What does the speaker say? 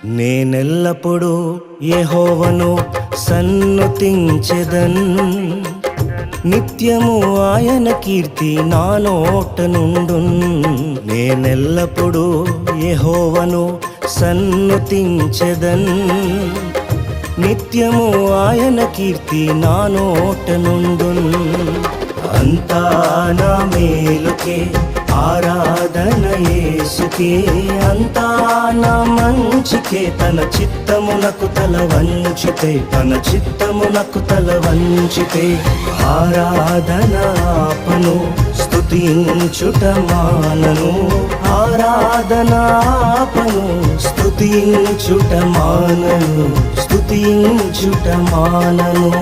నేనెల్లప్పుడూ యెహోవాను సన్నుతించెదన్, నిత్యము ఆయన కీర్తి నా నోట నుండున్. నేనెల్లప్పుడూ యెహోవాను సన్నుతించెదన్, నిత్యము ఆయన కీర్తి నా నోట నుండున్. అంతా నా మేలుకే ఆరాధన యేసుకే, అంతా నా మంచికే. తన చిత్తమునకు తల వంచితే, తన చిత్తమునకు తల వంచితే ఆరాధన ఆపను, స్తుతించుట మానను. ఆరాధన ఆపను, స్తుతించుట మానను, స్తుతించుట మానను.